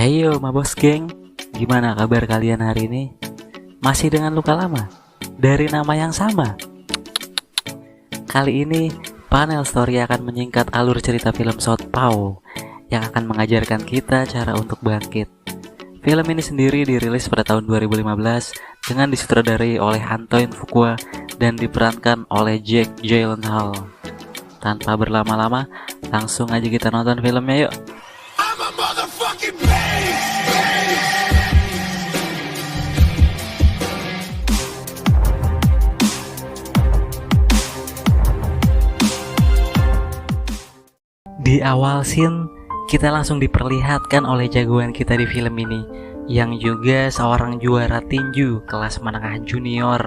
Heyo mabos geng, gimana kabar kalian hari ini? Masih dengan luka lama? Dari nama yang sama? Kali ini, panel story akan menyingkat alur cerita film Southpaw yang akan mengajarkan kita cara untuk bangkit. Film ini sendiri dirilis pada tahun 2015 dengan disutradarai oleh Antoine Fuqua dan diperankan oleh Jake Gyllenhaal. Tanpa berlama-lama, langsung aja kita nonton filmnya yuk. Di awal scene, kita langsung diperlihatkan oleh jagoan kita di film ini, yang juga seorang juara tinju kelas menengah junior.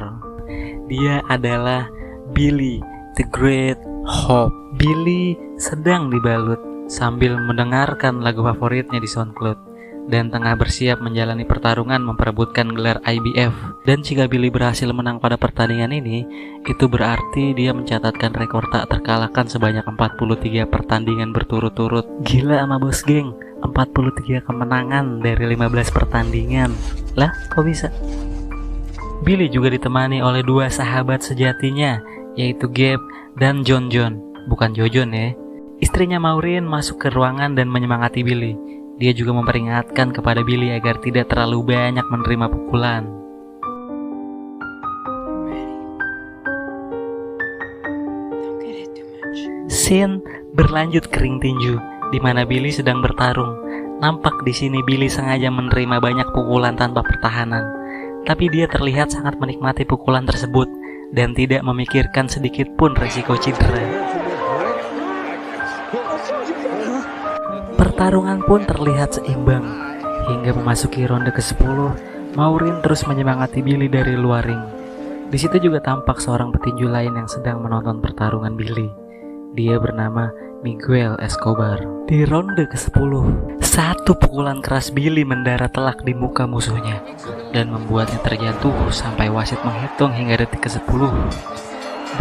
Dia adalah Billy, the Great Hope. Billy sedang dibalut sambil mendengarkan lagu favoritnya di SoundCloud dan tengah bersiap menjalani pertarungan memperebutkan gelar IBF. Dan jika Billy berhasil menang pada pertandingan ini, itu berarti dia mencatatkan rekor tak terkalahkan sebanyak 43 pertandingan berturut-turut. Gila sama bos geng, 43 kemenangan dari 15 pertandingan. Lah, kok bisa? Billy juga ditemani oleh dua sahabat sejatinya, yaitu Gabe dan John. Bukan Jojon ya. Istrinya Maureen masuk ke ruangan dan menyemangati Billy. Dia juga memperingatkan kepada Billy agar tidak terlalu banyak menerima pukulan. Scene berlanjut ke ring tinju, di mana Billy sedang bertarung. Nampak di sini Billy sengaja menerima banyak pukulan tanpa pertahanan, tapi dia terlihat sangat menikmati pukulan tersebut dan tidak memikirkan sedikit pun resiko cedera. Pertarungan pun terlihat seimbang hingga memasuki ronde ke-10. Maureen terus menyemangati Billy dari luar ring. Di situ juga tampak seorang petinju lain yang sedang menonton pertarungan Billy. Dia bernama Miguel Escobar. Di ronde ke-10, satu pukulan keras Billy mendarat telak di muka musuhnya dan membuatnya terjatuh sampai wasit menghitung hingga detik ke-10.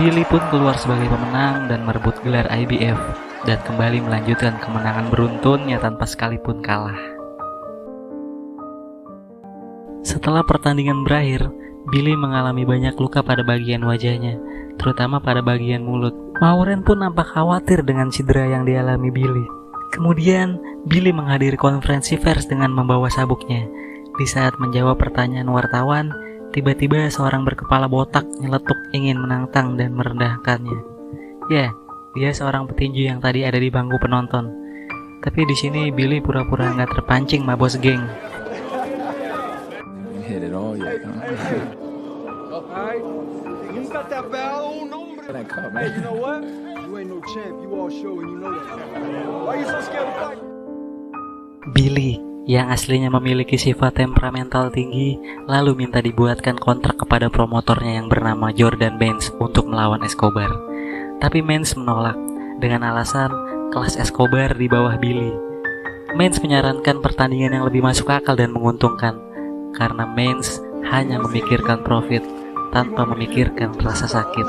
Billy pun keluar sebagai pemenang dan merebut gelar IBF dan kembali melanjutkan kemenangan beruntunnya tanpa sekalipun kalah. Setelah pertandingan berakhir, Billy mengalami banyak luka pada bagian wajahnya, terutama pada bagian mulut. Maureen pun nampak khawatir dengan cedera yang dialami Billy. Kemudian, Billy menghadiri konferensi pers dengan membawa sabuknya. Di saat menjawab pertanyaan wartawan, tiba-tiba seorang berkepala botak nyeletuk ingin menantang dan merendahkannya. Ya, dia seorang petinju yang tadi ada di bangku penonton. Tapi di sini Billy pura-pura nggak terpancing mabos geng. Billy yang aslinya memiliki sifat temperamental tinggi lalu minta dibuatkan kontrak kepada promotornya yang bernama Jordan Benz untuk melawan Escobar. Tapi Mens menolak dengan alasan kelas Escobar di bawah Billy. Mens menyarankan pertandingan yang lebih masuk akal dan menguntungkan karena Mens hanya memikirkan profit tanpa memikirkan rasa sakit.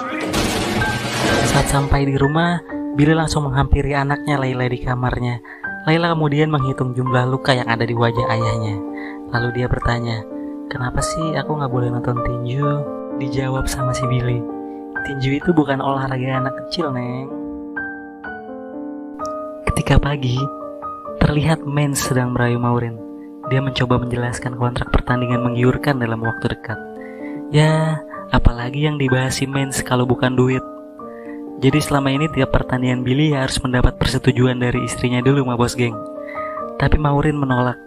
Saat sampai di rumah, Billy langsung menghampiri anaknya Layla di kamarnya. Layla kemudian menghitung jumlah luka yang ada di wajah ayahnya. Lalu dia bertanya, "Kenapa sih aku gak boleh nonton tinju?" Dijawab sama si Billy, "Tinju itu bukan olahraga anak kecil, Neng." Ketika pagi, terlihat Mens sedang merayu Maureen. Dia mencoba menjelaskan kontrak pertandingan menggiurkan dalam waktu dekat. Ya, apalagi yang dibahas si Mens kalau bukan duit. Jadi selama ini tiap pertandingan Billy harus mendapat persetujuan dari istrinya dulu mabos geng. Tapi Maureen menolak.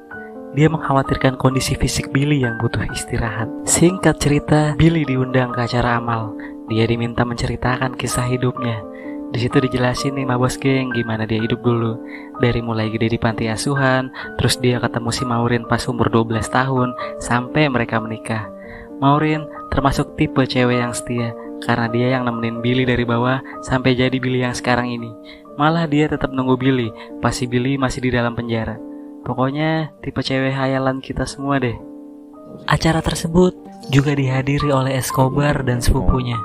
Dia mengkhawatirkan kondisi fisik Billy yang butuh istirahat. Singkat cerita, Billy diundang ke acara amal. Dia diminta menceritakan kisah hidupnya. Di situ dijelasin nih mabos geng gimana dia hidup dulu. Dari mulai gede di panti asuhan, terus dia ketemu si Maureen pas umur 12 tahun, sampai mereka menikah. Maureen termasuk tipe cewek yang setia, karena dia yang nemenin Billy dari bawah sampai jadi Billy yang sekarang ini. Malah dia tetap nunggu Billy, pas si Billy masih di dalam penjara. Pokoknya tipe cewek hayalan kita semua deh. Acara tersebut juga dihadiri oleh Escobar dan sepupunya.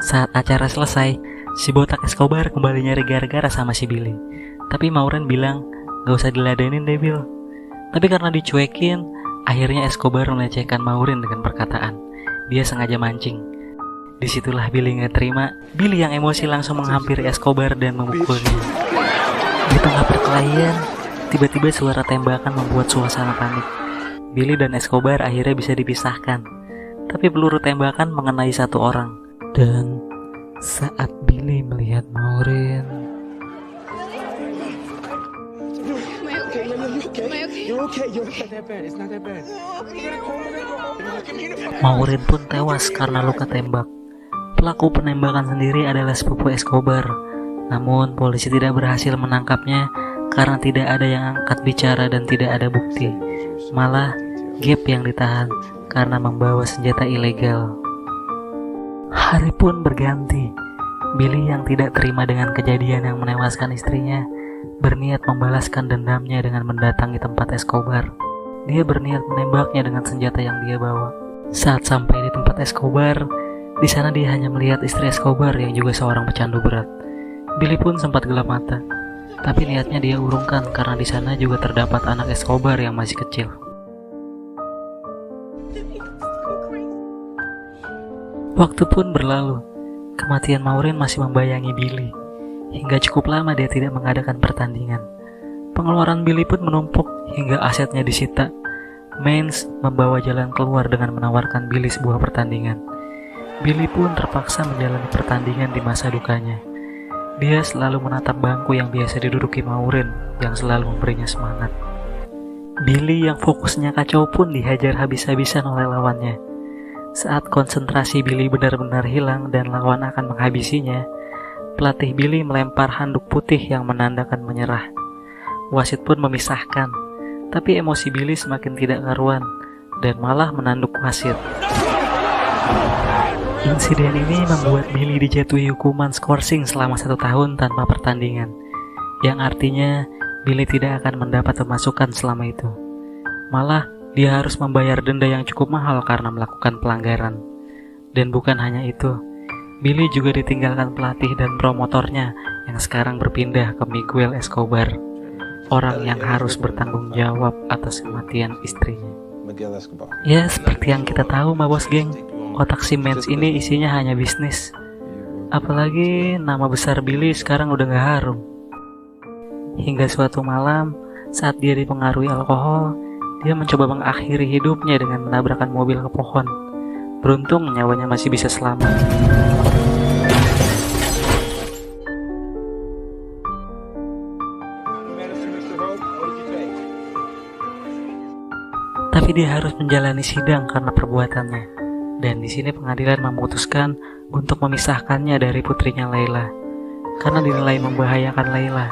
Saat acara selesai, si botak Escobar kembali nyari gara-gara sama si Billy. Tapi Maureen bilang, "Gak usah diladenin deh Bill. Tapi karena dicuekin, akhirnya Escobar melecehkan Maureen dengan perkataan, dia sengaja mancing. Disitulah Billy gak terima. Billy yang emosi langsung menghampiri Escobar dan memukulnya. Di tengah perkelahian, tiba-tiba suara tembakan membuat suasana panik. Billy dan Escobar akhirnya bisa dipisahkan. Tapi peluru tembakan mengenai satu orang. Dan saat Billy melihat Maureen, Maureen pun tewas karena luka tembak. Pelaku penembakan sendiri adalah sepupu Escobar. Namun polisi tidak berhasil menangkapnya karena tidak ada yang angkat bicara dan tidak ada bukti. Malah Gabe yang ditahan karena membawa senjata ilegal. Hari pun berganti. Billy yang tidak terima dengan kejadian yang menewaskan istrinya berniat membalaskan dendamnya dengan mendatangi tempat Escobar. Dia berniat menembaknya dengan senjata yang dia bawa. Saat sampai di tempat Escobar, di sana dia hanya melihat istri Escobar yang juga seorang pecandu berat. Billy pun sempat gelap mata, tapi niatnya dia urungkan karena di sana juga terdapat anak Escobar yang masih kecil. Waktu pun berlalu, kematian Maureen masih membayangi Billy. Hingga cukup lama dia tidak mengadakan pertandingan. Pengeluaran Billy pun menumpuk hingga asetnya disita. Mans membawa jalan keluar dengan menawarkan Billy sebuah pertandingan. Billy pun terpaksa menjalani pertandingan di masa dukanya. Dia selalu menatap bangku yang biasa diduduki Maureen yang selalu memberinya semangat. Billy yang fokusnya kacau pun dihajar habis-habisan oleh lawannya. Saat konsentrasi Billy benar-benar hilang dan lawan akan menghabisinya, pelatih Billy melempar handuk putih yang menandakan menyerah. Wasit pun memisahkan, tapi emosi Billy semakin tidak karuan dan malah menanduk wasit. Insiden ini membuat Billy dijatuhi hukuman skorsing selama 1 tahun tanpa pertandingan, yang artinya Billy tidak akan mendapat pemasukan selama itu. Malah dia harus membayar denda yang cukup mahal karena melakukan pelanggaran. Dan bukan hanya itu, Billy juga ditinggalkan pelatih dan promotornya yang sekarang berpindah ke Miguel Escobar, orang yang harus bertanggung jawab atas kematian istrinya. Ya, seperti yang kita tahu Mabos geng, otak si Mans ini isinya hanya bisnis. Apalagi nama besar Billy sekarang udah gak harum. Hingga suatu malam, saat dia dipengaruhi alkohol, dia mencoba mengakhiri hidupnya dengan menabrakkan mobil ke pohon. Beruntung nyawanya masih bisa selamat. Tapi dia harus menjalani sidang karena perbuatannya. Dan di sini pengadilan memutuskan untuk memisahkannya dari putrinya Layla karena dinilai membahayakan Layla.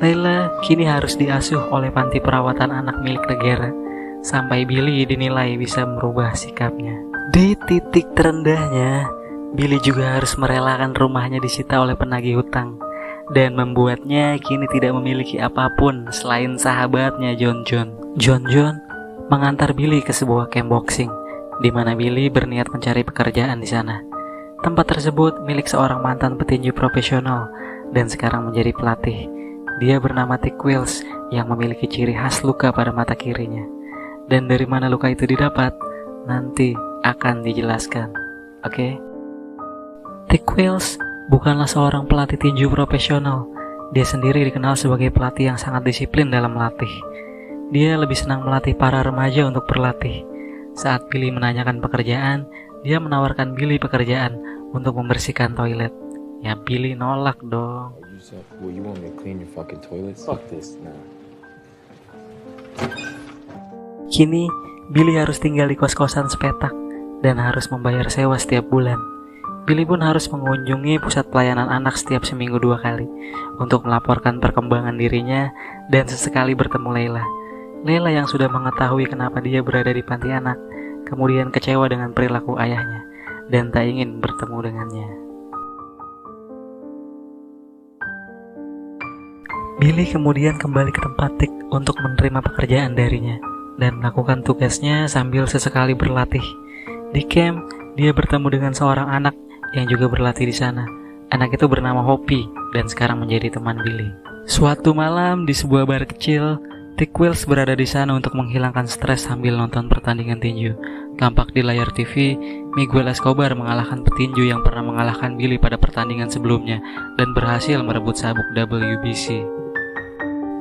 Layla kini harus diasuh oleh panti perawatan anak milik negara sampai Billy dinilai bisa merubah sikapnya. Di titik terendahnya, Billy juga harus merelakan rumahnya disita oleh penagih hutang dan membuatnya kini tidak memiliki apapun selain sahabatnya John. John mengantar Billy ke sebuah camp boxing di mana Billy berniat mencari pekerjaan di sana. Tempat tersebut milik seorang mantan petinju profesional dan sekarang menjadi pelatih. Dia bernama Tick Wills yang memiliki ciri khas luka pada mata kirinya. Dan dari mana luka itu didapat, nanti akan dijelaskan. Oke? Tick Wills bukanlah seorang pelatih tinju profesional. Dia sendiri dikenal sebagai pelatih yang sangat disiplin dalam melatih. Dia lebih senang melatih para remaja untuk berlatih. Saat Billy menanyakan pekerjaan, dia menawarkan Billy pekerjaan untuk membersihkan toilet. Ya Billy nolak dong. Kini Billy harus tinggal di kos-kosan sepetak dan harus membayar sewa setiap bulan. Billy pun harus mengunjungi pusat pelayanan anak setiap seminggu 2 kali untuk melaporkan perkembangan dirinya dan sesekali bertemu Layla. Layla yang sudah mengetahui kenapa dia berada di panti anak, kemudian kecewa dengan perilaku ayahnya dan tak ingin bertemu dengannya. Billy kemudian kembali ke tempat Tick untuk menerima pekerjaan darinya dan melakukan tugasnya sambil sesekali berlatih. Di camp, dia bertemu dengan seorang anak yang juga berlatih di sana. Anak itu bernama Hoppy dan sekarang menjadi teman Billy. Suatu malam di sebuah bar kecil, Tick Wells berada di sana untuk menghilangkan stres sambil nonton pertandingan tinju. Tampak di layar TV, Miguel Escobar mengalahkan petinju yang pernah mengalahkan Billy pada pertandingan sebelumnya dan berhasil merebut sabuk WBC.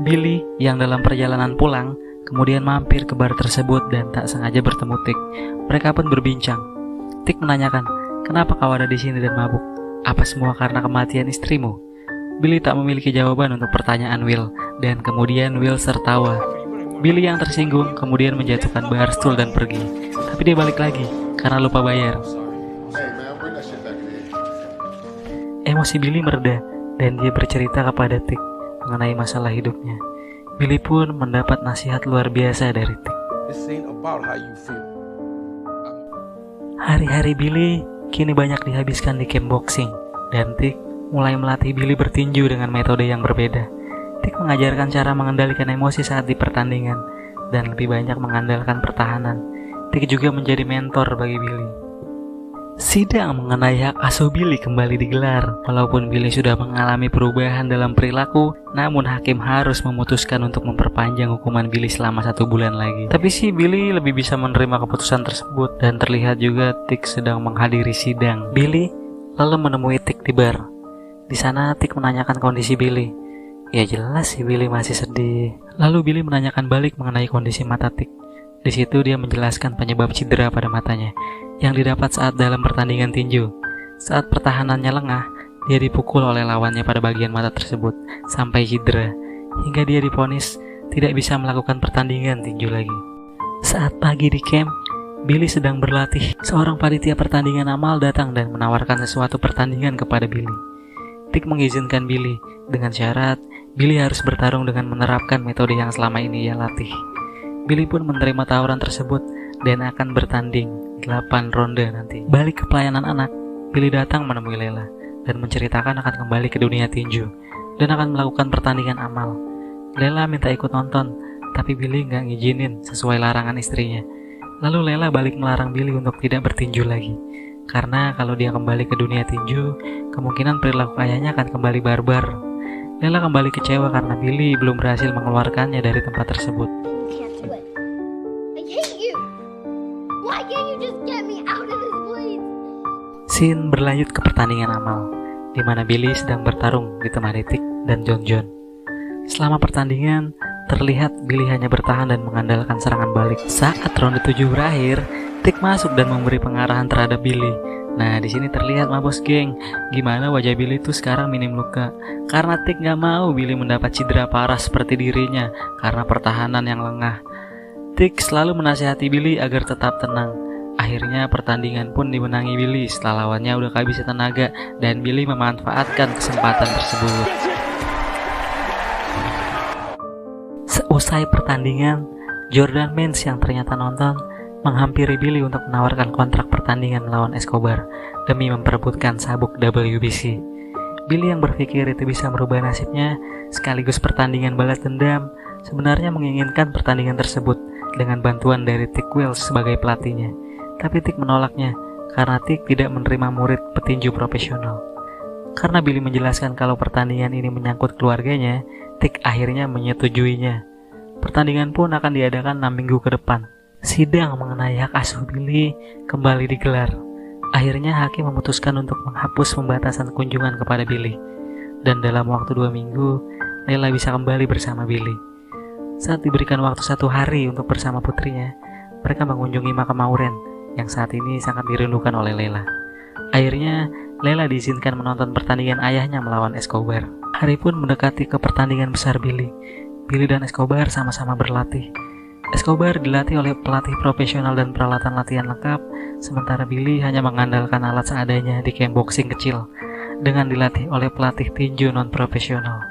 Billy yang dalam perjalanan pulang kemudian mampir ke bar tersebut dan tak sengaja bertemu Tick. Mereka pun berbincang. Tick menanyakan, "Kenapa kau ada di sini dan mabuk? Apa semua karena kematian istrimu?" Billy tak memiliki jawaban untuk pertanyaan Will, dan kemudian Will tertawa. Billy yang tersinggung kemudian menjatuhkan barstool dan pergi. Tapi dia balik lagi karena lupa bayar. Emosi Billy mereda dan dia bercerita kepada Tick mengenai masalah hidupnya. Billy pun mendapat nasihat luar biasa dari Tick. Hari-hari Billy kini banyak dihabiskan di camp boxing, dan Tick mulai melatih Billy bertinju dengan metode yang berbeda. Tick mengajarkan cara mengendalikan emosi saat di pertandingan dan lebih banyak mengandalkan pertahanan. Tick juga menjadi mentor bagi Billy. Sidang mengenai hak asuh Billy kembali digelar. Walaupun Billy sudah mengalami perubahan dalam perilaku, namun hakim harus memutuskan untuk memperpanjang hukuman Billy selama 1 bulan lagi. Tapi si Billy lebih bisa menerima keputusan tersebut, dan terlihat juga Tick sedang menghadiri sidang. Billy lalu menemui Tick di bar. Di sana Tick menanyakan kondisi Billy. Ya jelas sih Billy masih sedih. Lalu Billy menanyakan balik mengenai kondisi mata Tick. Di situ dia menjelaskan penyebab cedera pada matanya yang didapat saat dalam pertandingan tinju. Saat pertahanannya lengah, dia dipukul oleh lawannya pada bagian mata tersebut sampai cedera, hingga dia divonis tidak bisa melakukan pertandingan tinju lagi. Saat pagi di camp, Billy sedang berlatih. Seorang panitia pertandingan amal datang dan menawarkan sesuatu pertandingan kepada Billy. Tick mengizinkan Billy dengan syarat Billy harus bertarung dengan menerapkan metode yang selama ini ia latih. Billy pun menerima tawaran tersebut dan akan bertanding 8 ronde nanti. Balik ke pelayanan anak, Billy datang menemui Lela dan menceritakan akan kembali ke dunia tinju dan akan melakukan pertandingan amal. Lela minta ikut nonton, tapi Billy nggak ngizinin sesuai larangan istrinya. Lalu Lela balik melarang Billy untuk tidak bertinju lagi. Karena kalau dia kembali ke dunia tinju, kemungkinan perilaku ayahnya akan kembali barbar. Lela kembali kecewa karena Billy belum berhasil mengeluarkannya dari tempat tersebut. Scene berlanjut ke pertandingan amal, di mana Billy sedang bertarung ditemani Tick dan John John. Selama pertandingan, terlihat Billy hanya bertahan dan mengandalkan serangan balik. Saat ronde 7 berakhir, Tick masuk dan memberi pengarahan terhadap Billy. Nah, di sini terlihat mabos geng, gimana wajah Billy tuh sekarang minim luka. Karena Tick gak mau Billy mendapat cedera parah seperti dirinya karena pertahanan yang lengah. Tick selalu menasihati Billy agar tetap tenang. Akhirnya pertandingan pun dimenangi Billy setelah lawannya udah kehabisan tenaga dan Billy memanfaatkan kesempatan tersebut. Seusai pertandingan, Jordan Mans yang ternyata nonton menghampiri Billy untuk menawarkan kontrak pertandingan melawan Escobar demi memperebutkan sabuk WBC. Billy yang berpikir itu bisa merubah nasibnya sekaligus pertandingan balas dendam, sebenarnya menginginkan pertandingan tersebut dengan bantuan dari Tick Wells sebagai pelatihnya. Tapi Tick menolaknya karena Tick tidak menerima murid petinju profesional. Karena Billy menjelaskan kalau pertandingan ini menyangkut keluarganya, Tick akhirnya menyetujuinya. Pertandingan pun akan diadakan 6 minggu ke depan. Sidang mengenai hak asuh Billy kembali digelar. Akhirnya hakim memutuskan untuk menghapus pembatasan kunjungan kepada Billy. Dan dalam waktu 2 minggu, Lela bisa kembali bersama Billy. Saat diberikan waktu 1 hari untuk bersama putrinya, mereka mengunjungi makam Maureen yang saat ini sangat dirindukan oleh Lela. Akhirnya, Lela diizinkan menonton pertandingan ayahnya melawan Escobar. Hari pun mendekati ke pertandingan besar Billy. Billy dan Escobar sama-sama berlatih. Escobar dilatih oleh pelatih profesional dan peralatan latihan lengkap, sementara Billy hanya mengandalkan alat seadanya di camp boxing kecil dengan dilatih oleh pelatih tinju non-profesional.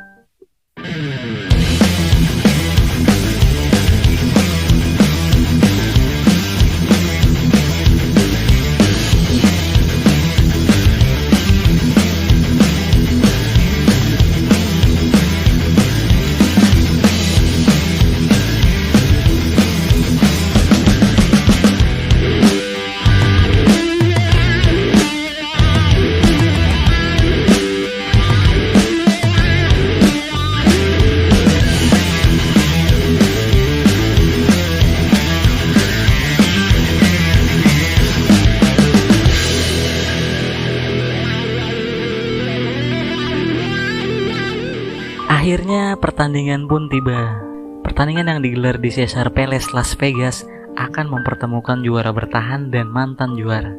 Akhirnya pertandingan pun tiba. Pertandingan yang digelar di Caesars Palace, Las Vegas akan mempertemukan juara bertahan dan mantan juara.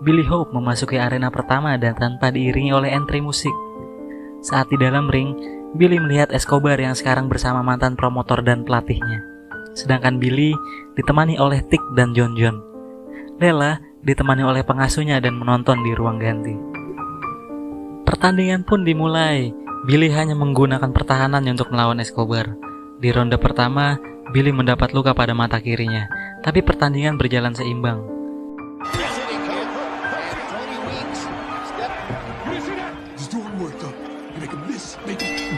Billy Hope memasuki arena pertama dan tanpa diiringi oleh entry musik. Saat di dalam ring, Billy melihat Escobar yang sekarang bersama mantan promotor dan pelatihnya. Sedangkan Billy ditemani oleh Tik dan John John. Lela ditemani oleh pengasuhnya dan menonton di ruang ganti. Pertandingan pun dimulai. Billy hanya menggunakan pertahanan untuk melawan Escobar. Di ronde pertama, Billy mendapat luka pada mata kirinya, tapi pertandingan berjalan seimbang.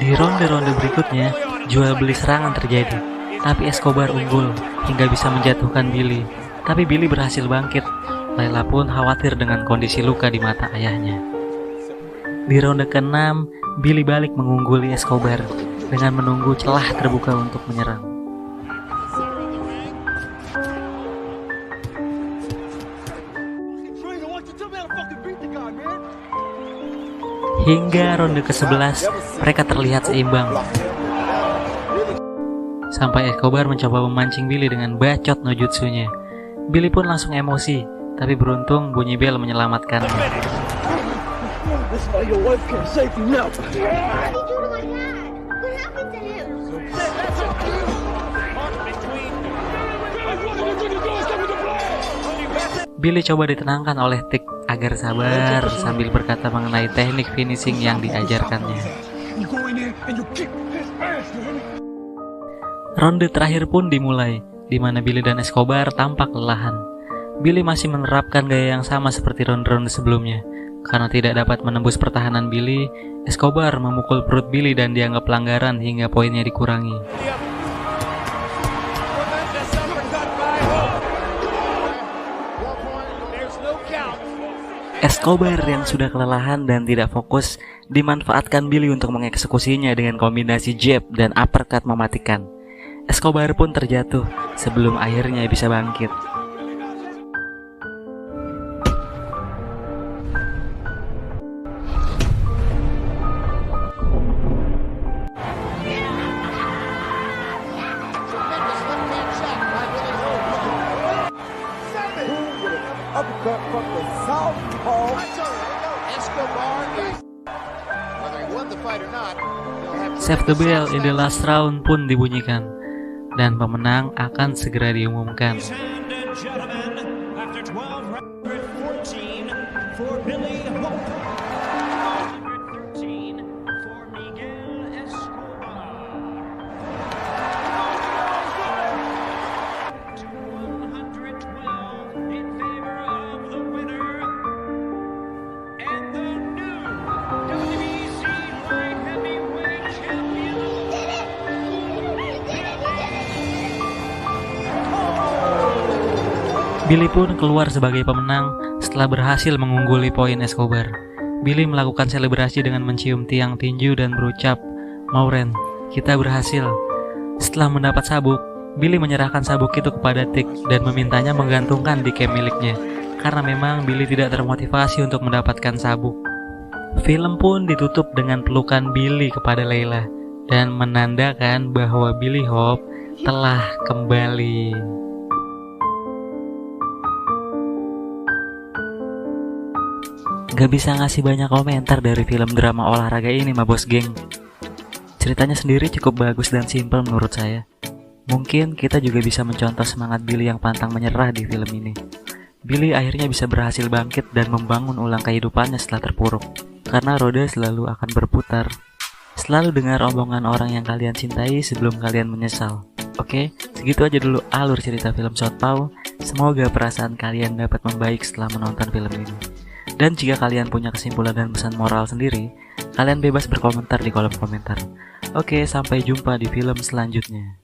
Di ronde-ronde berikutnya, jual beli serangan terjadi, tapi Escobar unggul hingga bisa menjatuhkan Billy. Tapi Billy berhasil bangkit. Layla pun khawatir dengan kondisi luka di mata ayahnya. Di ronde ke-6, Billy balik mengungguli Escobar dengan menunggu celah terbuka untuk menyerang. Hingga ronde ke-11, mereka terlihat seimbang. Sampai Escobar mencoba memancing Billy dengan bacot no jutsunya. Billy pun langsung emosi, tapi beruntung bunyi bel menyelamatkannya. Billy coba ditenangkan oleh Tik agar sabar sambil berkata mengenai teknik finishing yang diajarkannya. Ronde terakhir pun dimulai, di mana Billy dan Escobar tampak kelelahan. Billy masih menerapkan gaya yang sama seperti ronde-ronde sebelumnya. Karena tidak dapat menembus pertahanan Billy, Escobar memukul perut Billy dan dianggap pelanggaran hingga poinnya dikurangi. Escobar yang sudah kelelahan dan tidak fokus dimanfaatkan Billy untuk mengeksekusinya dengan kombinasi jab dan uppercut mematikan. Escobar pun terjatuh sebelum akhirnya bisa bangkit. Save the bell in the last round pun dibunyikan dan pemenang akan segera diumumkan. Billy pun keluar sebagai pemenang setelah berhasil mengungguli poin Escobar. Billy melakukan selebrasi dengan mencium tiang tinju dan berucap, "Maureen, kita berhasil." Setelah mendapat sabuk, Billy menyerahkan sabuk itu kepada Tik dan memintanya menggantungkan di camp miliknya, karena memang Billy tidak termotivasi untuk mendapatkan sabuk. Film pun ditutup dengan pelukan Billy kepada Layla dan menandakan bahwa Billy Hope telah kembali. Gak bisa ngasih banyak komentar dari film drama olahraga ini mah bos geng. Ceritanya sendiri cukup bagus dan simpel menurut saya. Mungkin kita juga bisa mencontoh semangat Billy yang pantang menyerah di film ini. Billy akhirnya bisa berhasil bangkit dan membangun ulang kehidupannya setelah terpuruk. Karena roda selalu akan berputar. Selalu dengar omongan orang yang kalian cintai sebelum kalian menyesal. Oke, segitu aja dulu alur cerita film Southpaw. Semoga perasaan kalian dapat membaik setelah menonton film ini. Dan jika kalian punya kesimpulan dan pesan moral sendiri, kalian bebas berkomentar di kolom komentar. Oke, sampai jumpa di film selanjutnya.